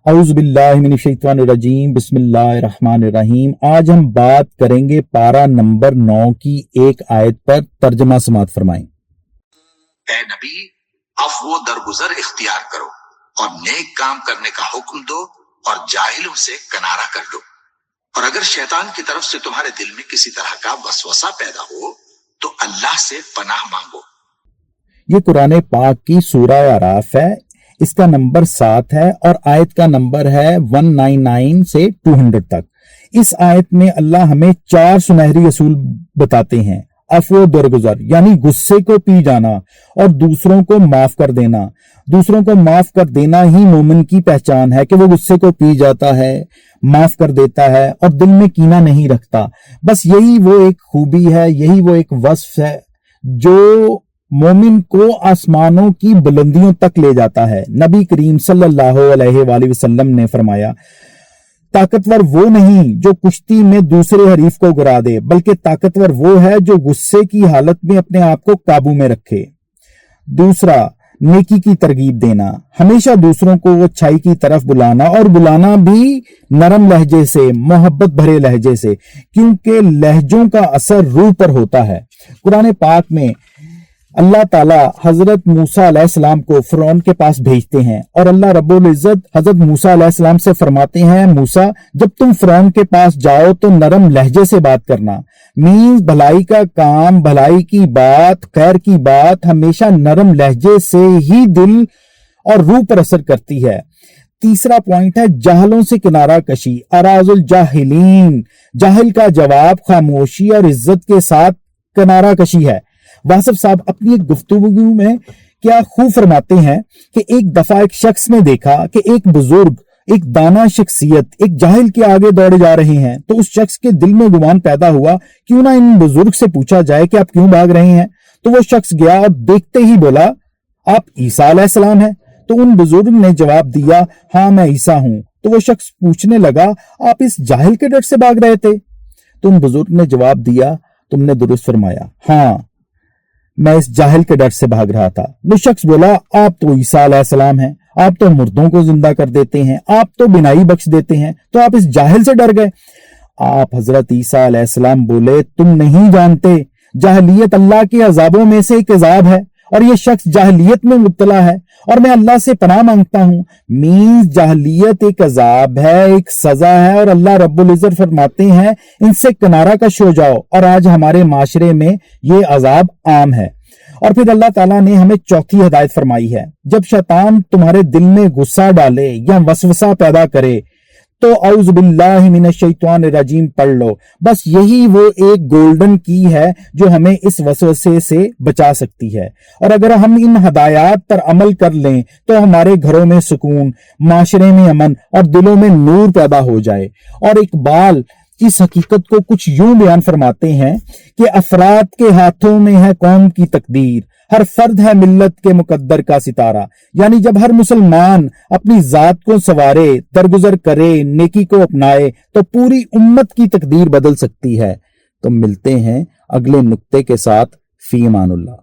اعوذ باللہ من الشیطان الرجیم، بسم اللہ الرحمن الرحیم۔ آج ہم بات کریں گے پارہ نمبر 9 کی ایک آیت پر، ترجمہ سماعت فرمائیں۔ اے نبی، عفو درگزر اختیار کرو اور نیک کام کرنے کا حکم دو اور جاہلوں سے کنارہ کر دو، اور اگر شیطان کی طرف سے تمہارے دل میں کسی طرح کا وسوسہ پیدا ہو تو اللہ سے پناہ مانگو۔ یہ قرآن پاک کی سورہ اعراف ہے، اس کا نمبر 7 ہے اور آیت کا نمبر ہے 199 سے 200 تک۔ اس آیت میں اللہ ہمیں 4 سنہری اصول بتاتے ہیں۔ عفو درگزر یعنی غصے کو پی جانا اور دوسروں کو معاف کر دینا۔ دوسروں کو معاف کر دینا ہی مومن کی پہچان ہے کہ وہ غصے کو پی جاتا ہے، معاف کر دیتا ہے اور دل میں کینہ نہیں رکھتا۔ بس یہی وہ ایک خوبی ہے، یہی وہ ایک وصف ہے جو مومن کو آسمانوں کی بلندیوں تک لے جاتا ہے۔ نبی کریم صلی اللہ علیہ وآلہ وسلم نے فرمایا، طاقتور وہ نہیں جو کشتی میں دوسرے حریف کو گرا دے، بلکہ طاقتور وہ ہے جو غصے کی حالت میں اپنے آپ کو قابو میں رکھے۔ دوسرا، نیکی کی ترغیب دینا، ہمیشہ دوسروں کو اچھائی کی طرف بلانا، اور بلانا بھی نرم لہجے سے، محبت بھرے لہجے سے، کیونکہ لہجوں کا اثر روح پر ہوتا ہے۔ قرآن پاک میں اللہ تعالیٰ حضرت موسیٰ علیہ السلام کو فرعون کے پاس بھیجتے ہیں، اور اللہ رب العزت حضرت موسیٰ علیہ السلام سے فرماتے ہیں، موسیٰ جب تم فرعون کے پاس جاؤ تو نرم لہجے سے بات کرنا۔ مینز بھلائی کا کام، بھلائی کی بات، خیر کی بات ہمیشہ نرم لہجے سے ہی دل اور روح پر اثر کرتی ہے۔ تیسرا پوائنٹ ہے جاہلوں سے کنارہ کشی، اراض الجاہلین، جاہل کا جواب خاموشی اور عزت کے ساتھ کنارہ کشی ہے۔ واصف صاحب اپنی ایک گفتگو میں کیا خوب فرماتے ہیں کہ ایک دفعہ ایک شخص نے دیکھا کہ ایک بزرگ، ایک دانا شخصیت ایک جاہل کے آگے دوڑے جا رہے ہیں، تو اس شخص کے دل میں گمان پیدا ہوا، کیوں نہ ان بزرگ سے پوچھا جائے کہ آپ کیوں بھاگ رہے ہیں۔ تو وہ شخص گیا اور دیکھتے ہی بولا، آپ عیسیٰ علیہ السلام ہیں؟ تو ان بزرگ نے جواب دیا، ہاں میں عیسیٰ ہوں۔ تو وہ شخص پوچھنے لگا، آپ اس جاہل کے ڈر سے بھاگ رہے تھے؟ تو ان بزرگ نے جواب دیا، تم نے درست فرمایا، ہاں میں اس جاہل کے ڈر سے بھاگ رہا تھا۔ وہ شخص بولا، آپ تو عیسیٰ علیہ السلام ہیں، آپ تو مردوں کو زندہ کر دیتے ہیں، آپ تو بینائی بخش دیتے ہیں، تو آپ اس جاہل سے ڈر گئے؟ آپ حضرت عیسیٰ علیہ السلام بولے، تم نہیں جانتے، جاہلیت اللہ کے عذابوں میں سے ایک عذاب ہے، اور یہ شخص جاہلیت میں مبتلا ہے اور میں اللہ سے پناہ مانگتا ہوں۔ مینز جاہلیت ایک عذاب ہے، ایک سزا ہے، اور اللہ رب العزت فرماتے ہیں ان سے کنارہ کش ہو جاؤ، اور آج ہمارے معاشرے میں یہ عذاب عام ہے۔ اور پھر اللہ تعالیٰ نے ہمیں چوتھی ہدایت فرمائی ہے، جب شیطان تمہارے دل میں غصہ ڈالے یا وسوسہ پیدا کرے تو اعوذ باللہ من الشیطان الرجیم پڑھ لو۔ بس یہی وہ ایک گولڈن کی ہے جو ہمیں اس وسوسے سے بچا سکتی ہے، اور اگر ہم ان ہدایات پر عمل کر لیں تو ہمارے گھروں میں سکون، معاشرے میں امن اور دلوں میں نور پیدا ہو جائے۔ اور اقبال اس حقیقت کو کچھ یوں بیان فرماتے ہیں کہ افراد کے ہاتھوں میں ہے قوم کی تقدیر، ہر فرد ہے ملت کے مقدر کا ستارہ۔ یعنی جب ہر مسلمان اپنی ذات کو سنوارے، درگزر کرے، نیکی کو اپنائے تو پوری امت کی تقدیر بدل سکتی ہے۔ تو ملتے ہیں اگلے نقطے کے ساتھ، فی امان اللہ۔